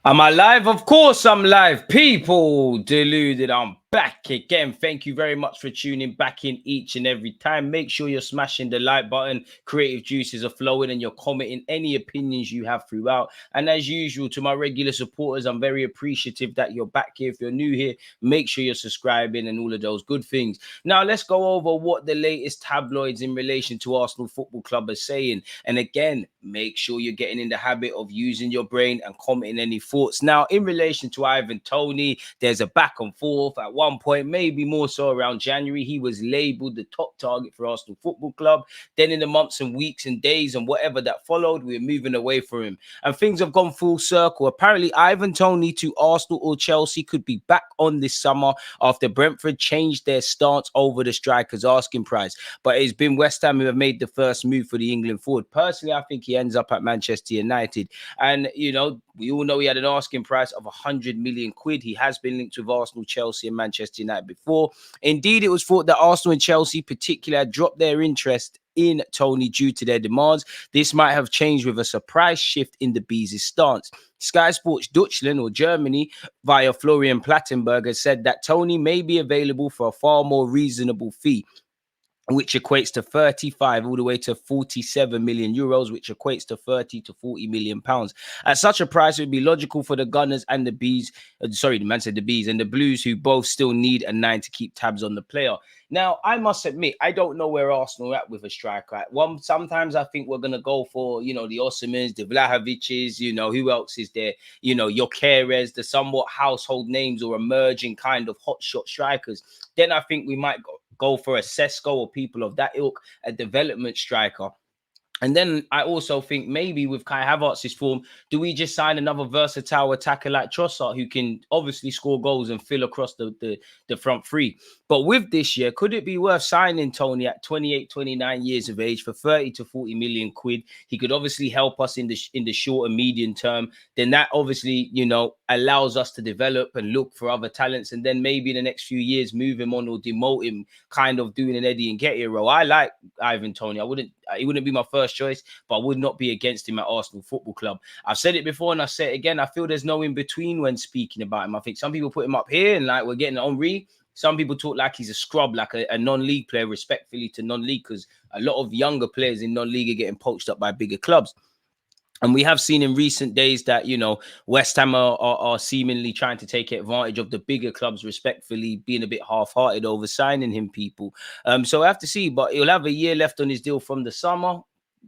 Am I live? Of course I'm live. People, deluded. I'm back again. Thank you very much for tuning back in each and every time. Make sure you're smashing the like button. Creative juices are flowing and you're commenting any opinions you have throughout. And as usual, to my regular supporters, I'm very appreciative that you're back here. If you're new here, make sure you're subscribing and all of those good things. Now, let's go over what the latest tabloids in relation to Arsenal Football Club are saying. And again, make sure you're getting in the habit of using your brain and commenting any thoughts. Now, in relation to Ivan Toney, there's a back and forth. At one point, maybe more so around January, he was labelled the top target for Arsenal Football Club. Then in the months and weeks and days and whatever that followed, we were moving away from him. And things have gone full circle. Apparently, Ivan Toney to Arsenal or Chelsea could be back on this summer after Brentford changed their stance over the striker's asking price. But it's been West Ham who have made the first move for the England forward. Personally, I think he ends up at Manchester United. And, you know, we all know he had an asking price of 100 million quid. He has been linked with Arsenal, Chelsea and Manchester United before. Indeed, it was thought that Arsenal and Chelsea particularly had dropped their interest in Toney due to their demands. This might have changed with a surprise shift in the Bees' stance. Sky Sports Deutschland or Germany via Florian Plattenberg has said that Toney may be available for a far more reasonable fee, which equates to 35 all the way to 47 million euros, which equates to 30 to 40 million pounds. At such a price, it would be logical for the Gunners and the Bees, the man said the Bees and the Blues, who both still need a 9 to keep tabs on the player. Now, I must admit, I don't know where Arsenal are at with a striker. Sometimes I think we're going to go for, the Osimhens, the Vlahovic's, who else is there? Gyokeres, the somewhat household names or emerging kind of hotshot strikers. Then I think we might go for a Sesko or people of that ilk, a development striker. And then I also think maybe with Kai Havertz's form, do we just sign another versatile attacker like Trossard who can obviously score goals and fill across the front three? But with this year, could it be worth signing Toney at 28, 29 years of age for 30 to 40 million quid? He could obviously help us in the short and medium term. Then that obviously, allows us to develop and look for other talents. And then maybe in the next few years, move him on or demote him, kind of doing an Eddie Nketiah role. I like Ivan Toney. He wouldn't be my first choice, but I would not be against him at Arsenal Football Club. I've said it before and I say it again. I feel there's no in between when speaking about him. I think some people put him up here and like we're getting Henry. Some people talk like he's a scrub, like a non-league player, respectfully to non-league, because a lot of younger players in non-league are getting poached up by bigger clubs. And we have seen in recent days that, West Ham are seemingly trying to take advantage of the bigger clubs, respectfully being a bit half-hearted over signing him, people. So I have to see, but he'll have a year left on his deal from the summer.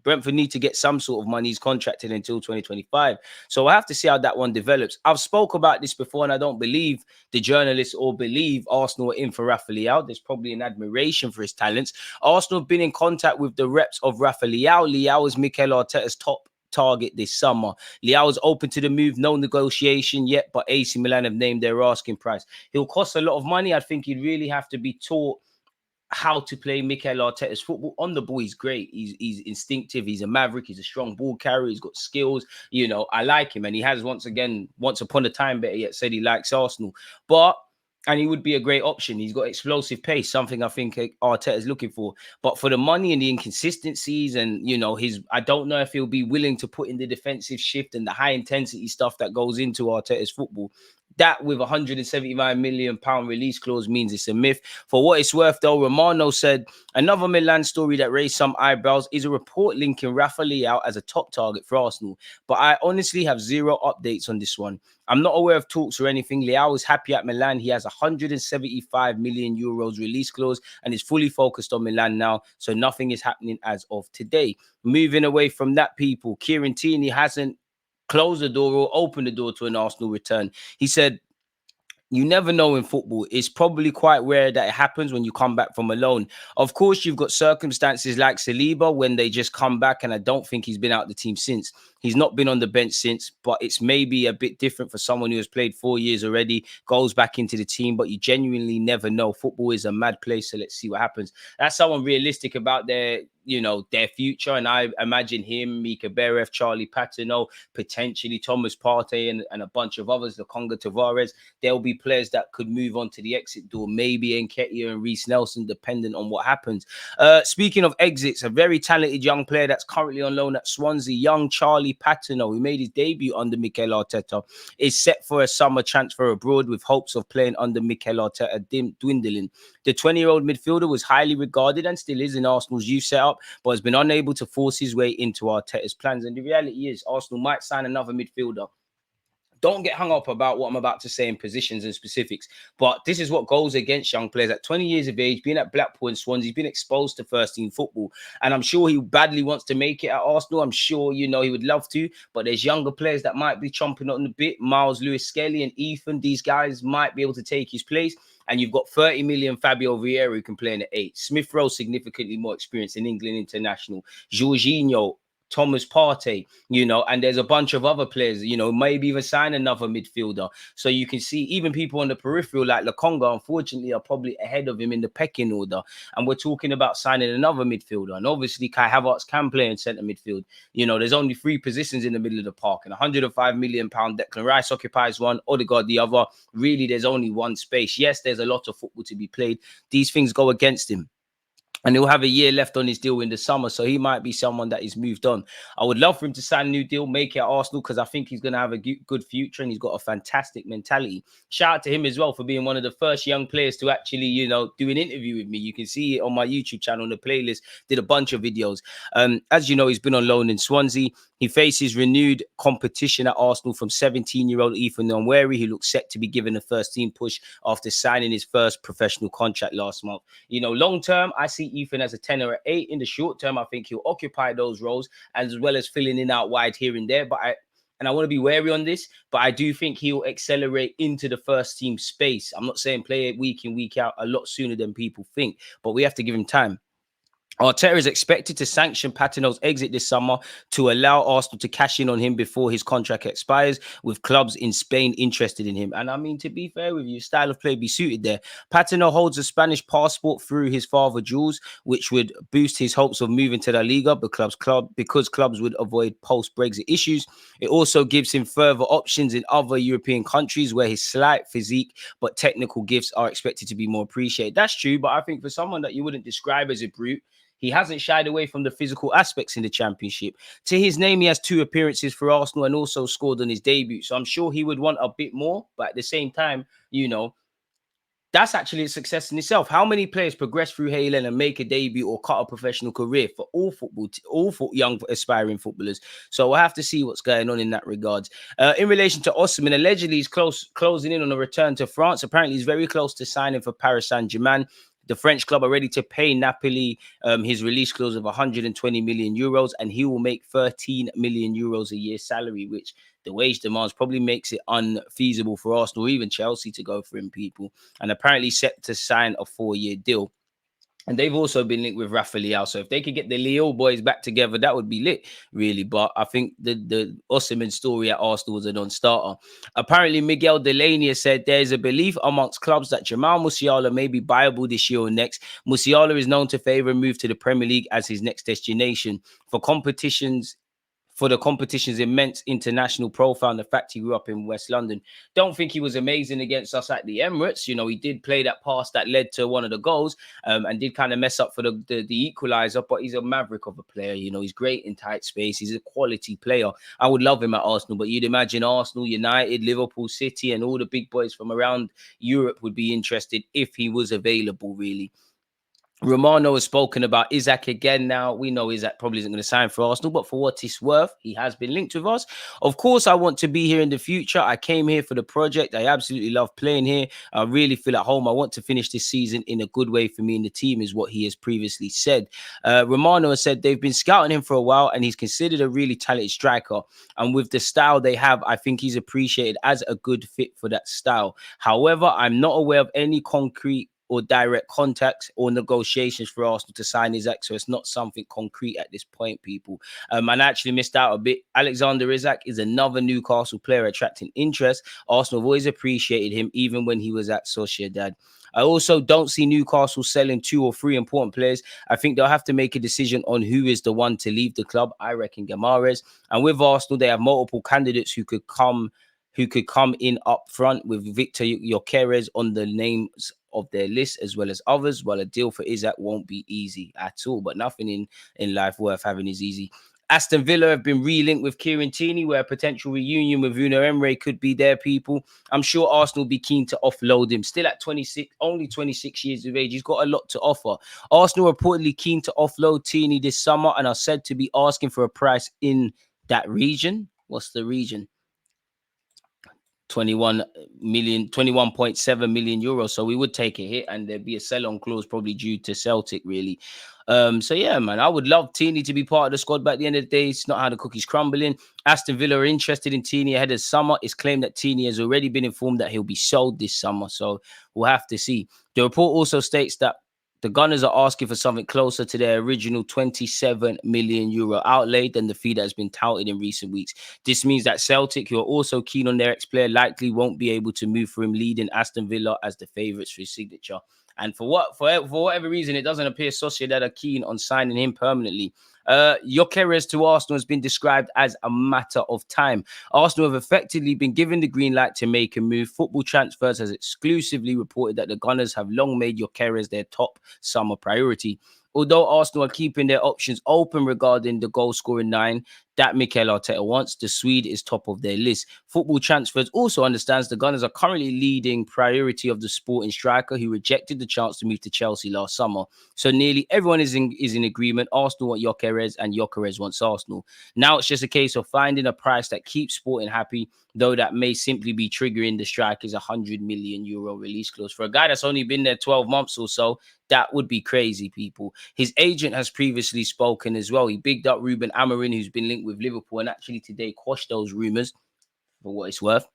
Brentford need to get some sort of money. He's contracted until 2025. So I have to see how that one develops. I've spoke about this before, and I don't believe the journalists or believe Arsenal are in for Rafael Leao. There's probably an admiration for his talents. Arsenal have been in contact with the reps of Rafael Leao. Leao is Mikel Arteta's top target this summer. Leao is open to the move, no negotiation yet, but AC Milan have named their asking price. He'll cost a lot of money. I think he'd really have to be taught how to play Mikel Arteta's football. On the ball, he's great. He's instinctive. He's a maverick. He's a strong ball carrier. He's got skills. I like him. And he has once upon a time, better yet, said he likes Arsenal. And he would be a great option. He's got explosive pace, something I think Arteta is looking for. But for the money and the inconsistencies and, I don't know if he'll be willing to put in the defensive shift and the high intensity stuff that goes into Arteta's football. That with £175 million release clause means it's a myth. For what it's worth, though, Romano said another Milan story that raised some eyebrows is a report linking Rafael Leao as a top target for Arsenal. But I honestly have zero updates on this one. I'm not aware of talks or anything. Leao is happy at Milan. He has 175 million euros release clause and is fully focused on Milan now. So nothing is happening as of today. Moving away from that, people, Kieran Tierney hasn't closed the door or opened the door to an Arsenal return. He said, you never know in football. It's probably quite rare that it happens when you come back from a loan. Of course, you've got circumstances like Saliba when they just come back, and I don't think he's been out the team since. He's not been on the bench since, but it's maybe a bit different for someone who has played 4 years already, goes back into the team, but you genuinely never know. Football is a mad place, so let's see what happens. That's someone realistic about their future, and I imagine him, Mika Berev, Charlie Pattino, potentially Thomas Partey and a bunch of others, the Conga Tavares. There'll be players that could move on to the exit door, maybe Nketiah and Reece Nelson, dependent on what happens. Speaking of exits, a very talented young player that's currently on loan at Swansea, young Charlie Pattino, who made his debut under Mikel Arteta, is set for a summer transfer abroad with hopes of playing under Mikel Arteta dwindling. The 20-year-old midfielder was highly regarded and still is in Arsenal's youth setup, but has been unable to force his way into Arteta's plans. And the reality is, Arsenal might sign another midfielder. Don't get hung up about what I'm about to say in positions and specifics, but this is what goes against young players at 20 years of age, being at Blackpool and Swansea, he's been exposed to first-team football, and I'm sure he badly wants to make it at Arsenal. I'm sure, he would love to, but there's younger players that might be chomping on the bit. Miles Lewis-Skelly and Ethan, these guys might be able to take his place. And you've got 30 million Fabio Vieira who can play in the 8. Smith Rowe, significantly more experienced in England international. Jorginho, Thomas Partey, and there's a bunch of other players, maybe even sign another midfielder. So you can see even people on the peripheral like Lokonga, unfortunately, are probably ahead of him in the pecking order. And we're talking about signing another midfielder. And obviously, Kai Havertz can play in centre midfield. There's only 3 positions in the middle of the park. And £105 million Declan Rice occupies one, Odegaard the other. Really, there's only one space. Yes, there's a lot of football to be played. These things go against him. And he'll have a year left on his deal in the summer, so he might be someone that is moved on. I would love for him to sign a new deal, make it at Arsenal, because I think he's going to have a good future and he's got a fantastic mentality. Shout out to him as well for being one of the first young players to actually, do an interview with me. You can see it on my YouTube channel, on the playlist, did a bunch of videos. As you know, he's been on loan in Swansea. He faces renewed competition at Arsenal from 17-year-old Ethan Nwaneri, who looks set to be given a first-team push after signing his first professional contract last month. Long term, I see Ethan as a 10 or an 8. In the short term, I think he'll occupy those roles as well as filling in out wide here and there. But I want to be wary on this, but I do think he'll accelerate into the first team space. I'm not saying play it week in, week out a lot sooner than people think, but we have to give him time. Arteta is expected to sanction Pattino's exit this summer to allow Arsenal to cash in on him before his contract expires, with clubs in Spain interested in him. And I mean, to be fair with you, style of play be suited there. Pattino holds a Spanish passport through his father, Jules, which would boost his hopes of moving to La Liga because clubs would avoid post-Brexit issues. It also gives him further options in other European countries where his slight physique but technical gifts are expected to be more appreciated. That's true, but I think for someone that you wouldn't describe as a brute, he hasn't shied away from the physical aspects in the Championship. To his name, he has 2 appearances for Arsenal and also scored on his debut. So I'm sure he would want a bit more. But at the same time, that's actually a success in itself. How many players progress through Haaland and make a debut or cut a professional career for all young aspiring footballers? So we'll have to see what's going on in that regard. In relation to Osimhen, allegedly he's closing in on a return to France. Apparently he's very close to signing for Paris Saint-Germain. The French club are ready to pay Napoli his release clause of 120 million euros, and he will make 13 million euros a year salary, which the wage demands probably makes it unfeasible for Arsenal or even Chelsea to go for him, people. And apparently set to sign a 4-year deal. And they've also been linked with Rafael Leao. So if they could get the Leo boys back together, that would be lit, really. But I think the Osimhen story at Arsenal was a non-starter. Apparently, Miguel Delaney has said there is a belief amongst clubs that Jamal Musiala may be viable this year or next. Musiala is known to favour a move to the Premier League as his next destination. For the competition's immense international profile and the fact he grew up in West London. Don't think he was amazing against us at the Emirates. He did play that pass that led to one of the goals and did kind of mess up for the equaliser, but he's a maverick of a player. He's great in tight space. He's a quality player. I would love him at Arsenal, but you'd imagine Arsenal, United, Liverpool, City, and all the big boys from around Europe would be interested if he was available, really. Romano has spoken about Isak again now. We know Isak probably isn't going to sign for Arsenal, but for what it's worth, he has been linked with us. Of course, I want to be here in the future. I came here for the project. I absolutely love playing here. I really feel at home. I want to finish this season in a good way for me and the team, is what he has previously said. Romano has said they've been scouting him for a while and he's considered a really talented striker. And with the style they have, I think he's appreciated as a good fit for that style. However, I'm not aware of any concrete or direct contacts or negotiations for Arsenal to sign Isak, so it's not something concrete at this point, people. And I actually missed out a bit. Alexander Isak is another Newcastle player attracting interest. Arsenal have always appreciated him, even when he was at Sociedad. I also don't see Newcastle selling 2 or 3 important players. I think they'll have to make a decision on who is the one to leave the club. I reckon Guimaraes. And with Arsenal, they have multiple candidates who could come in up front, with Viktor Gyokeres on the names of their list as well as others. While a deal for Isak won't be easy at all, but nothing in life worth having is easy. Aston Villa have been relinked with Kieran Tierney, where a potential reunion with Unai Emery could be there, people. I'm sure Arsenal will be keen to offload him. Still at 26, only 26 years of age. He's got a lot to offer. Arsenal are reportedly keen to offload Tierney this summer and are said to be asking for a price in that region. What's the region? 21.7 million euros. So we would take a hit and there'd be a sell-on clause probably due to Celtic, really. So yeah, man, I would love Tierney to be part of the squad, but at the end of the day, it's not how the cookie's crumbling. Aston Villa are interested in Tierney ahead of summer. It's claimed that Tierney has already been informed that he'll be sold this summer. So we'll have to see. The report also states that the Gunners are asking for something closer to their original 27 million euro outlay than the fee that has been touted in recent weeks. This means that Celtic, who are also keen on their ex-player, likely won't be able to move for him, leading Aston Villa as the favourites for his signature. And for whatever reason, it doesn't appear Sociedad are keen on signing him permanently. Gyokeres to Arsenal has been described as a matter of time. Arsenal have effectively been given the green light to make a move. Football Transfers has exclusively reported that the Gunners have long made Gyokeres their top summer priority. Although Arsenal are keeping their options open regarding the goal-scoring nine that Mikel Arteta wants, the Swede is top of their list. Football Transfers also understands the Gunners are currently leading priority of the sporting striker who rejected the chance to move to Chelsea last summer. So nearly everyone is in agreement. Arsenal want Gyokeres and Gyokeres wants Arsenal. Now it's just a case of finding a price that keeps Sporting happy, though that may simply be triggering the striker's 100 million euro release clause. For a guy that's only been there 12 months or so, that would be crazy, people. His agent has previously spoken as well. He bigged up Ruben Amorim, who's been linked with Liverpool, and actually today quashed those rumours for what it's worth,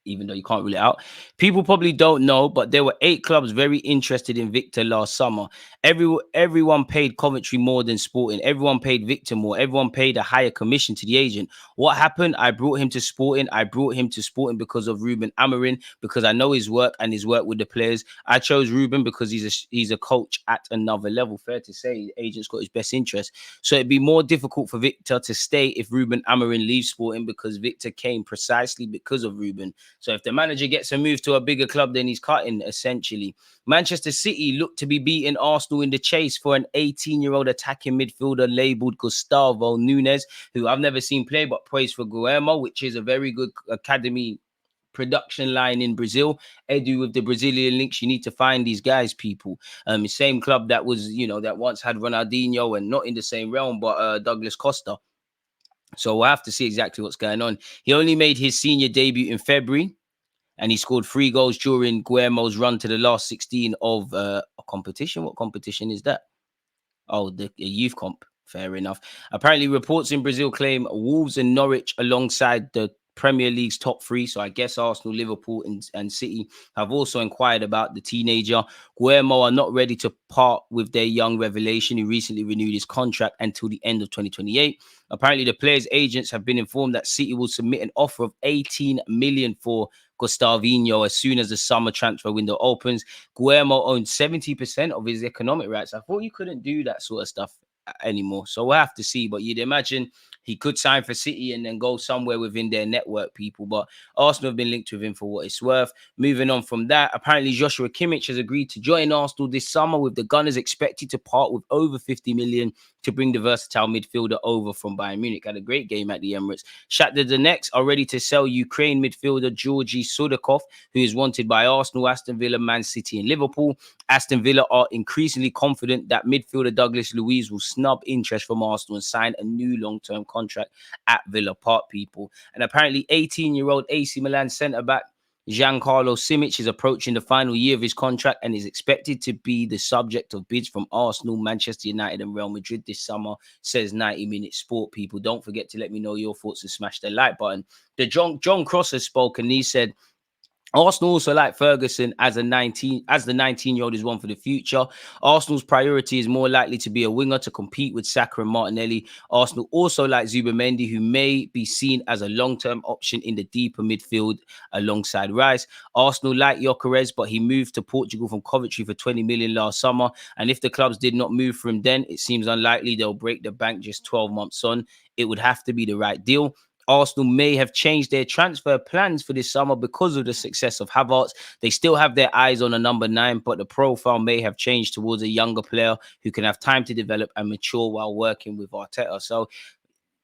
even though you can't rule it out. People probably don't know, but there were 8 clubs very interested in Victor last summer. Everyone paid Coventry more than Sporting. Everyone paid Victor more. Everyone paid a higher commission to the agent. What happened? I brought him to Sporting. I brought him to Sporting because of Ruben Amorim, because I know his work and his work with the players. I chose Ruben because he's a coach at another level. Fair to say, the agent's got his best interest. So it'd be more difficult for Victor to stay if Ruben Amorim leaves Sporting, because Victor came precisely because of Ruben. So if the manager gets a move to a bigger club, then he's cutting, essentially. Manchester City look to be beating Arsenal in the chase for an 18-year-old attacking midfielder labelled Gustavo Nunes, who I've never seen play, but plays for Guillermo, which is a very good academy production line in Brazil. Edu with the Brazilian links, you need to find these guys, people. The same club that was, that once had Ronaldinho, and not in the same realm, but Douglas Costa. So we'll have to see exactly what's going on. He only made his senior debut in February, and he scored 3 goals during Guillermo's run to the last 16 of a competition. What competition is that? Oh, the youth comp. Fair enough. Apparently, reports in Brazil claim Wolves and Norwich alongside the Premier League's top 3. So I guess Arsenal, Liverpool, and City have also inquired about the teenager. Guillermo are not ready to part with their young revelation, who recently renewed his contract until the end of 2028. Apparently, the players' agents have been informed that City will submit an offer of 18 million for Gustavinho as soon as the summer transfer window opens. Guillermo owns 70% of his economic rights. I thought you couldn't do that sort of stuff anymore. So we'll have to see. But you'd imagine he could sign for City and then go somewhere within their network, people. But Arsenal have been linked with him for what it's worth. Moving on from that, apparently Joshua Kimmich has agreed to join Arsenal this summer, with the Gunners expected to part with over 50 million to bring the versatile midfielder over from Bayern Munich. Had a great game at the Emirates. Shakhtar Donetsk are ready to sell Ukraine midfielder Georgy Sudakov, who is wanted by Arsenal, Aston Villa, Man City and Liverpool. Aston Villa are increasingly confident that midfielder Douglas Luiz will snub interest from Arsenal and sign a new long-term contract at Villa Park, people. And apparently 18-year-old AC Milan centre-back Giancarlo Simic is approaching the final year of his contract and is expected to be the subject of bids from Arsenal, Manchester United and Real Madrid this summer, says 90 Minute Sport, people. Don't forget to let me know your thoughts and smash the like button. The John Cross has spoken. He said, Arsenal also like Ferguson as the 19-year-old is one for the future. Arsenal's priority is more likely to be a winger to compete with Saka and Martinelli. Arsenal also like Zubimendi, who may be seen as a long-term option in the deeper midfield alongside Rice. Arsenal like Gyokeres, but he moved to Portugal from Coventry for 20 million last summer. And if the clubs did not move for him then, it seems unlikely they'll break the bank just 12 months on. It would have to be the right deal. Arsenal may have changed their transfer plans for this summer because of the success of Havertz. They still have their eyes on a number 9, but the profile may have changed towards a younger player who can have time to develop and mature while working with Arteta. So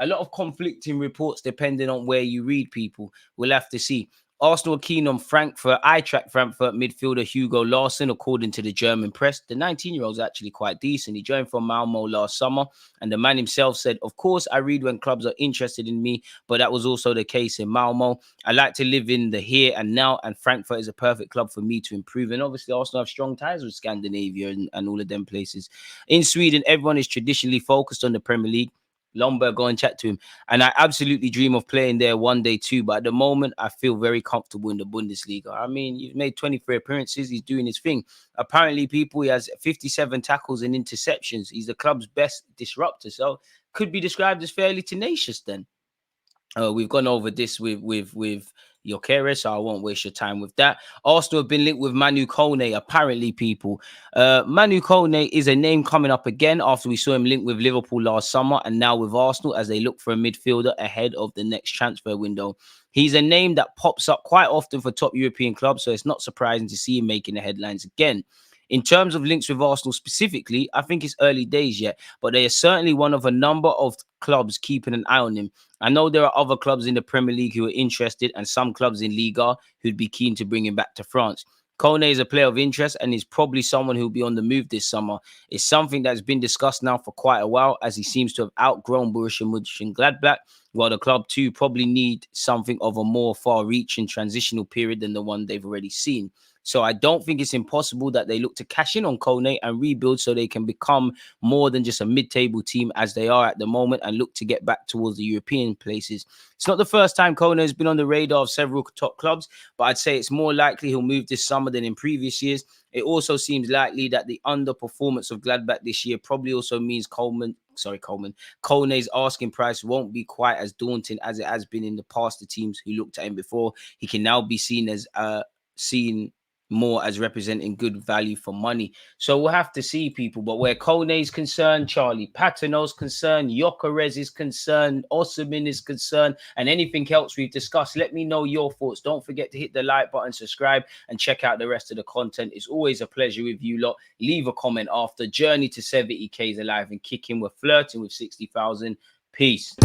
a lot of conflicting reports depending on where you read, people. We'll have to see. Arsenal are keen on Frankfurt. I track Frankfurt midfielder Hugo Larsson, according to the German press. The 19-year-old is actually quite decent. He joined from Malmo last summer, and the man himself said, "Of course, I read when clubs are interested in me, but that was also the case in Malmo. I like to live in the here and now, and Frankfurt is a perfect club for me to improve." And obviously, Arsenal have strong ties with Scandinavia and all of them places. In Sweden, everyone is traditionally focused on the Premier League. Lomberg, go and chat to him. And I absolutely dream of playing there one day too. But at the moment, I feel very comfortable in the Bundesliga. I mean, he's made 23 appearances. He's doing his thing. Apparently, people, he has 57 tackles and interceptions. He's the club's best disruptor. So could be described as fairly tenacious then. We've gone over this with Gyokeres, so I won't waste your time with that. Arsenal have been linked with Manu Kone, apparently, people. Manu Kone is a name coming up again after we saw him linked with Liverpool last summer and now with Arsenal as they look for a midfielder ahead of the next transfer window. He's a name that pops up quite often for top European clubs, so it's not surprising to see him making the headlines again. In terms of links with Arsenal specifically, I think it's early days yet, but they are certainly one of a number of clubs keeping an eye on him. I know there are other clubs in the Premier League who are interested and some clubs in Liga who'd be keen to bring him back to France. Kone is a player of interest and is probably someone who'll be on the move this summer. It's something that's been discussed now for quite a while as he seems to have outgrown Borussia Mönchengladbach, while the club too probably need something of a more far-reaching transitional period than the one they've already seen. So I don't think it's impossible that they look to cash in on Kone and rebuild so they can become more than just a mid-table team as they are at the moment and look to get back towards the European places. It's not the first time Kone has been on the radar of several top clubs, but I'd say it's more likely he'll move this summer than in previous years. It also seems likely that the underperformance of Gladbach this year probably also means Kone's asking price won't be quite as daunting as it has been in the past. The teams who looked at him before, he can now be seen more as representing good value for money. So we'll have to see, people. But where Kone is concerned, Charlie Pattino's concerned, Gyokeres is concerned, Osimhen is concerned, and anything else we've discussed, let me know your thoughts. Don't forget to hit the like button, subscribe, and check out the rest of the content. It's always a pleasure with you lot. Leave a comment after. Journey to 70K is alive and kicking. We're flirting with 60,000. Peace.